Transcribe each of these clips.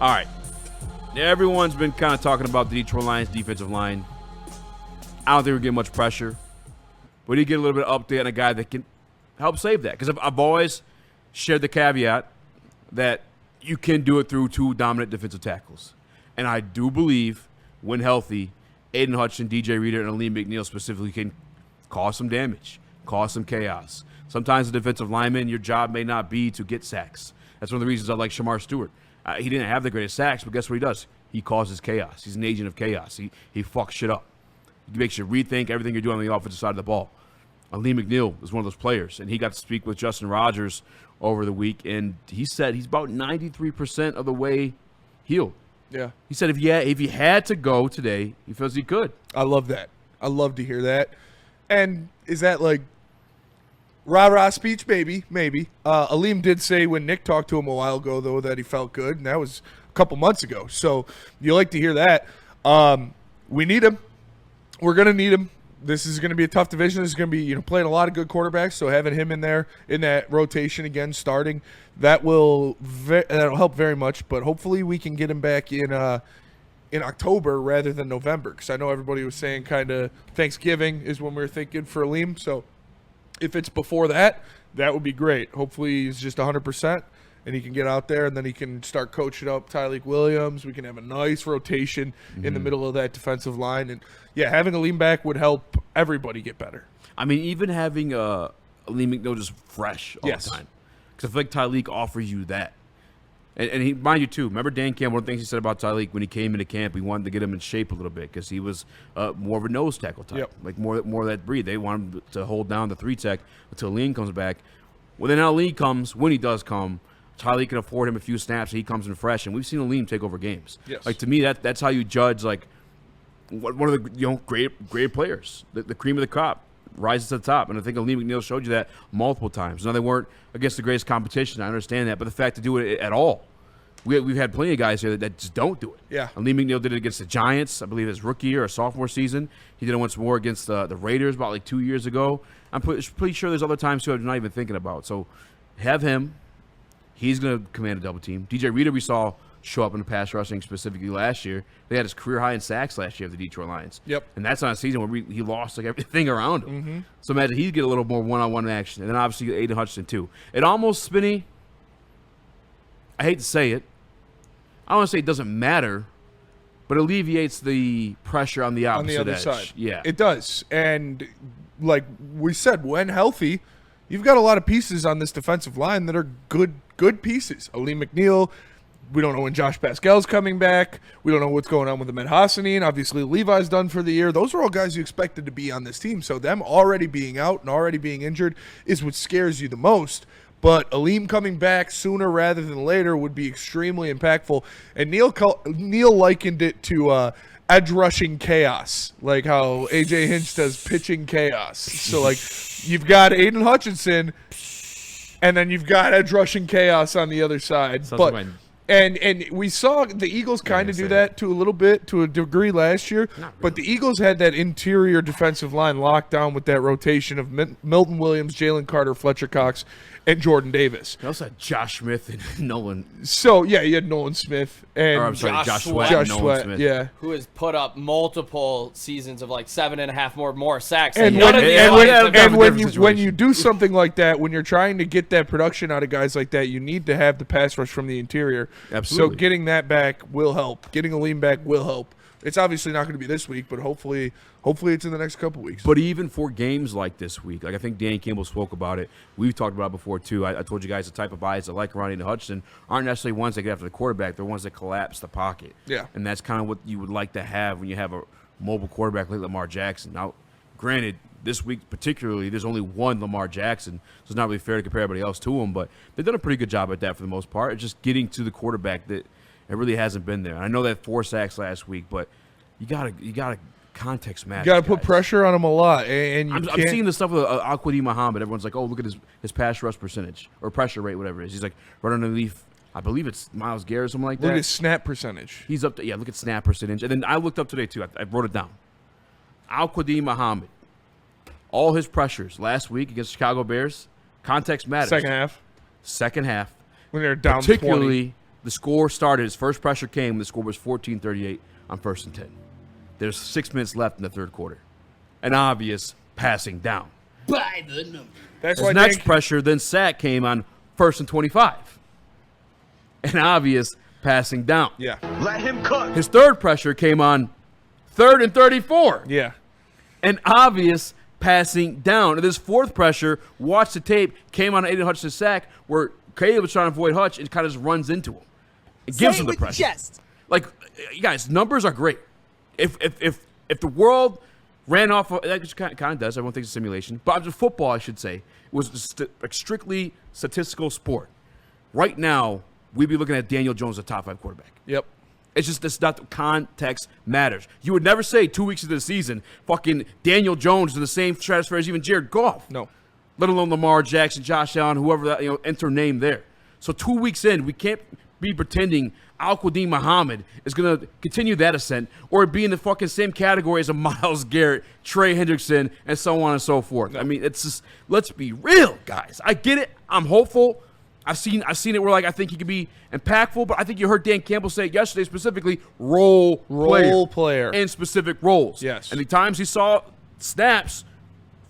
All right. Everyone's been kind of talking about the Detroit Lions defensive line. I don't think we're getting much pressure. But you get a little bit of update on a guy that can help save that. Because I've always shared the caveat that you can do it through two dominant defensive tackles. And I do believe, when healthy, Aiden Hutchinson, DJ Reader, and Alim McNeill specifically can cause some damage, cause some chaos. Sometimes the defensive lineman, your job may not be to get sacks. That's one of the reasons I like Shamar Stewart. He didn't have the greatest sacks, but guess what he does? He causes chaos. He's an agent of chaos. He fucks shit up. He makes you rethink everything you're doing on the offensive side of the ball. Alim McNeill is one of those players, and he got to speak with Justin Rogers over the week, and he said he's about 93% of the way healed. Yeah. He said if he had to go today, he feels he could. I love that. I love to hear that. And is that like rah-rah speech? Maybe. Alim did say when Nick talked to him a while ago, though, that he felt good, and that was a couple months ago. So you like to hear that. We need him. We're going to need him. This is going to be a tough division. This is going to be, playing a lot of good quarterbacks. So having him in there in that rotation again, starting, that'll help very much. But hopefully we can get him back in October rather than November, because I know everybody was saying kind of Thanksgiving is when we were thinking for Alim. So if it's before that, that would be great. Hopefully he's just 100%. And he can get out there, and then he can start coaching up Tyreek Williams. We can have a nice rotation in the middle of that defensive line. And, yeah, having a lean back would help everybody get better. I mean, even having a Alim McNeill just fresh all the time. Because I feel like Tyreek offers you that. And he, mind you, too, remember Dan Campbell, one of the things he said about Tyreek when he came into camp, he wanted to get him in shape a little bit because he was more of a nose tackle type, like more of that breed. They want him to hold down the 3-tech until Alim comes back. Well, then Alim comes, when he does come, Tyreek can afford him a few snaps, and he comes in fresh, and we've seen Alim take over games. Yes. Like, to me, that's how you judge, like, one of the great players, the cream of the crop, rises to the top. And I think Alim McNeill showed you that multiple times. Now, they weren't against the greatest competition. I understand that. But the fact to do it at all, we've had plenty of guys here that just don't do it. Yeah. Alim McNeill did it against the Giants, I believe his rookie year or sophomore season. He did it once more against the Raiders about, 2 years ago. I'm pretty sure there's other times, too, I'm not even thinking about. So have him. He's going to command a double team. DJ Reader we saw show up in the pass rushing specifically last year. They had his career high in sacks last year of the Detroit Lions. Yep. And that's on a season where he lost everything around him. So imagine he'd get a little more one-on-one action. And then obviously Aiden Hutchinson too. It almost, Spinny, I hate to say it, I don't want to say it doesn't matter, but it alleviates the pressure on the opposite on the other edge. side. Yeah. It does. And like we said, when healthy, you've got a lot of pieces on this defensive line that are good pieces. Alim McNeill, we don't know when Josh Pascal's coming back. We don't know what's going on with Ahmed Hassanin. Obviously, Levi's done for the year. Those are all guys you expected to be on this team. So them already being out and already being injured is what scares you the most. But Alim coming back sooner rather than later would be extremely impactful. And Neil likened it to edge rushing chaos, like how AJ Hinch does pitching chaos. So, you've got Aiden Hutchinson, and then you've got edge rushing chaos on the other side. And we saw the Eagles kind of do that to a degree last year. Really. But the Eagles had that interior defensive line locked down with that rotation of Milton Williams, Jalen Carter, Fletcher Cox, and Jordan Davis. You also had Josh Smith and Nolan. So, yeah, you had Nolan Smith. And Josh Sweat. Smith, yeah. Who has put up multiple seasons of 7.5 more sacks. And when you do something like that, when you're trying to get that production out of guys like that, you need to have the pass rush from the interior. Absolutely. So getting that back will help. Getting Alim back will help. It's obviously not going to be this week, but hopefully it's in the next couple weeks. But even for games like this week, I think Dan Campbell spoke about it. We've talked about it before, too. I told you guys the type of buys that like Ronnie and Hutchinson aren't necessarily ones that get after the quarterback. They're ones that collapse the pocket. Yeah. And that's kind of what you would like to have when you have a mobile quarterback like Lamar Jackson. Now, granted, this week particularly, there's only one Lamar Jackson, so it's not really fair to compare everybody else to him. But they've done a pretty good job at that for the most part. It's just getting to the quarterback that it really hasn't been there. And I know that 4 sacks last week, but you gotta context match. You got to put pressure on him a lot. And I'm seeing the stuff with Al-Quadin Muhammad. Everyone's like, oh, look at his pass rush percentage or pressure rate, whatever it is. He's like right underneath, I believe it's Myles Garrett or something like that. Look at his snap percentage. He's up to, look at snap percentage. And then I looked up today, too. I wrote it down. Al-Quadin Muhammad, all his pressures last week against Chicago Bears, context matters. Second half. Second half. When they're down particularly 20. The score started, his first pressure came, the score was 14-38 on 1st and 10. There's 6 minutes left in the third quarter. An obvious passing down. By the number. That's His why next pressure, then sack came on 1st and 25. An obvious passing down. Yeah. Let him cook. His third pressure came on 3rd and 34. Yeah. An obvious passing down. And this fourth pressure, watch the tape, came on an Aiden Hutchinson sack where Caleb was trying to avoid Hutch and kind of just runs into him. It gives him the pressure. Like, you guys, numbers are great. If the world ran off of, that just kind of does. Everyone thinks it's a simulation. But football, I should say, was a strictly statistical sport. Right now, we'd be looking at Daniel Jones, a top 5 quarterback. Yep. It's just that's not context matters. You would never say 2 weeks into the season, fucking Daniel Jones is in the same stratosphere as even Jared Goff. No. Let alone Lamar Jackson, Josh Allen, whoever that enter name there. So 2 weeks in, we can't be pretending Al-Quadin Muhammad is going to continue that ascent or be in the fucking same category as a Myles Garrett, Trey Hendrickson, and so on and so forth. I mean, it's just, let's be real, guys. I get it. I'm hopeful. I've seen it where, like, I think he could be impactful, but I think you heard Dan Campbell say it yesterday specifically, role player in specific roles. Yes. And the times he saw snaps,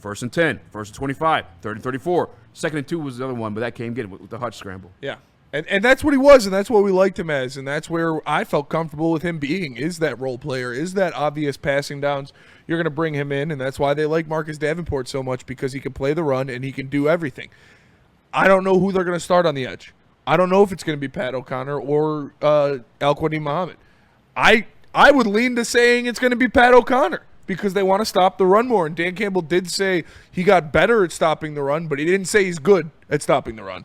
1st and 10, 1st and 25, 3rd and 34. 2nd and 2 was the other one, but that came good with the Hutch scramble. Yeah. And that's what he was, and that's what we liked him as, and that's where I felt comfortable with him being, is that role player, is that obvious passing downs. You're going to bring him in, and that's why they like Marcus Davenport so much, because he can play the run and he can do everything. I don't know who they're going to start on the edge. I don't know if it's going to be Pat O'Connor or Al-Quadin Muhammad. I would lean to saying it's going to be Pat O'Connor because they want to stop the run more, and Dan Campbell did say he got better at stopping the run, but he didn't say he's good at stopping the run.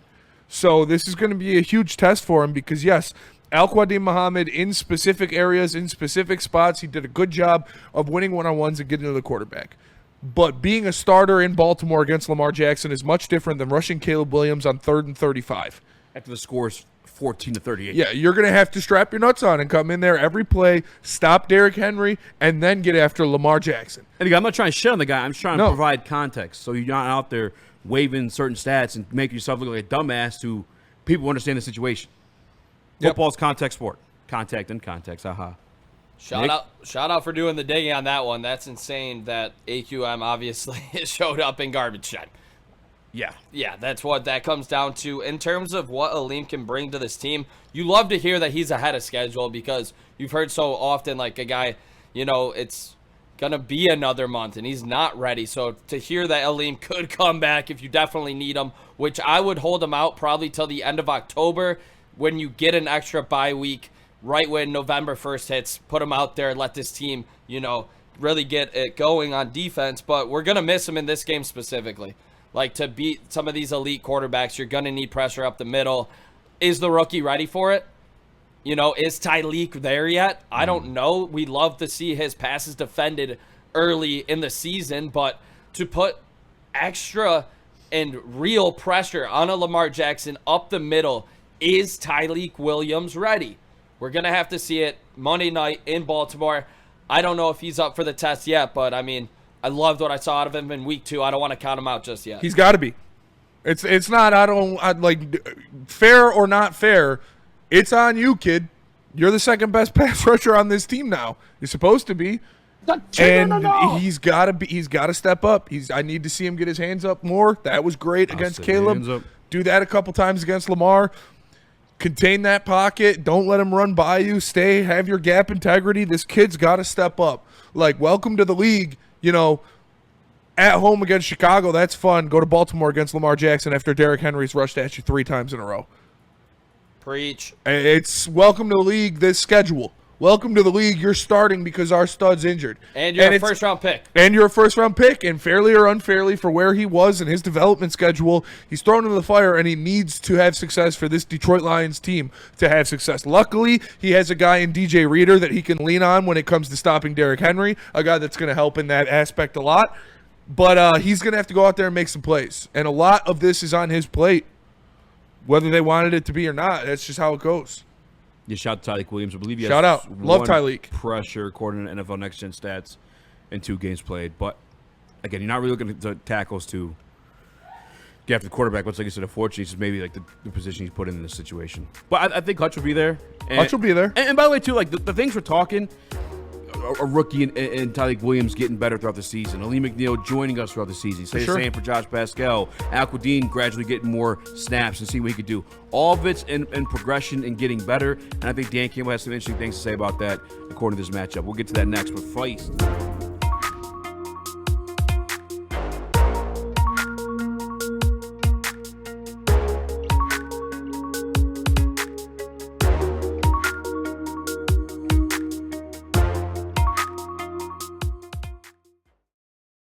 So this is going to be a huge test for him because, yes, Al-Quadin Muhammad in specific areas, in specific spots, he did a good job of winning one-on-ones and getting to the quarterback. But being a starter in Baltimore against Lamar Jackson is much different than rushing Caleb Williams on 3rd and 35. After the score is 14-38. Yeah, you're going to have to strap your nuts on and come in there every play, stop Derrick Henry, and then get after Lamar Jackson. And again, I'm not trying to shit on the guy. I'm just trying to provide context so you're not out there waving certain stats and make yourself look like a dumbass to people who understand the situation. Football's context sport. Contact and context. Aha. Shout out for doing the digging on that one. That's insane that AQM obviously showed up in garbage time. Yeah, that's what that comes down to. In terms of what Alim can bring to this team, you love to hear that he's ahead of schedule because you've heard so often like a guy, it's going to be another month and he's not ready. So to hear that Alim could come back if you definitely need him, which I would hold him out probably till the end of October when you get an extra bye week. Right when November 1st hits, put him out there, let this team, really get it going on defense. But we're going to miss him in this game specifically. Like, to beat some of these elite quarterbacks, you're going to need pressure up the middle. Is the rookie ready for it? Is Tyleek there yet? I don't know. We love to see his passes defended early in the season, but to put extra and real pressure on a Lamar Jackson up the middle, is Tyleek Williams ready? We're going to have to see it Monday night in Baltimore. I don't know if he's up for the test yet, but, I mean, I loved what I saw out of him in week 2. I don't want to count him out just yet. He's got to be. It's not, fair or not fair. It's on you, kid. You're the second best pass rusher on this team now. You're supposed to be. And he's got to step up. I need to see him get his hands up more. That was great against Caleb. Do that a couple times against Lamar. Contain that pocket. Don't let him run by you. Have your gap integrity. This kid's got to step up. Like, welcome to the league, at home against Chicago. That's fun. Go to Baltimore against Lamar Jackson after Derrick Henry's rushed at you 3 times in a row. Preach. It's welcome to the league, this schedule. Welcome to the league. You're starting because our stud's injured. And you're a first-round pick. And you're a first-round pick. And fairly or unfairly for where he was in his development schedule, he's thrown into the fire, and he needs to have success for this Detroit Lions team to have success. Luckily, he has a guy in DJ Reader that he can lean on when it comes to stopping Derrick Henry, a guy that's going to help in that aspect a lot. But he's going to have to go out there and make some plays. And a lot of this is on his plate, whether they wanted it to be or not. That's just how it goes. Yeah, shout out to Tyleek Williams. I believe he has Shout out. Love one Tyleek. pressure according to NFL Next Gen stats in 2 games played. But, again, you're not really looking at the tackles to after the quarterback, but like you said, unfortunately, it's maybe like the position he's put in this situation. But I think Hutch will be there. Hutch will be there. And by the way, too, like the things we're talking, a rookie and Tyreek Williams getting better throughout the season, Alim McNeill joining us throughout the season. Say the same for Josh Pascal, Al-Quadin gradually getting more snaps and see what he could do. All of it's in progression and getting better. And I think Dan Campbell has some interesting things to say about that according to this matchup. We'll get to that next. But Feist.